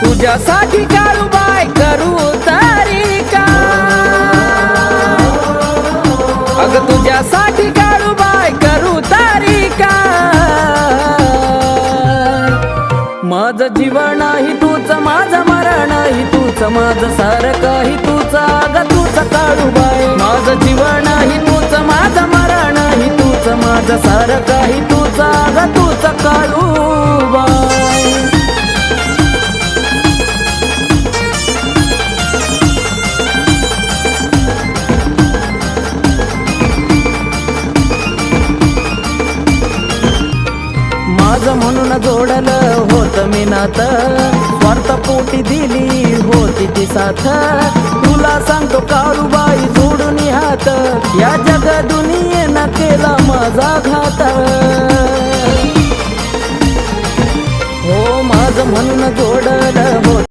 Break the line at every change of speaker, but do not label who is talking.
तुझ्यासाठी काळूबाई करू तारी काय, अगं तुझ्यासाठी काळूबाई करू तारी काय. माझं जीवन ही तूच, माझं मरण ही तूच, माझं सारखं ही तूच, अगं तूच काळूबाई. माझं जीवन ही तूच, माझं मरण ही तूच, माझं सारखं ही तूच, अगं तूच काळूबाई. माझं म्हणून जोडलं होत मी नातं, स्वार्थ पोटी दिली होती ती साथ. तुला सांगतो काळूबाई जोडून हात, या जग दुनियेनं केला माझा घात. हो माझं म्हणून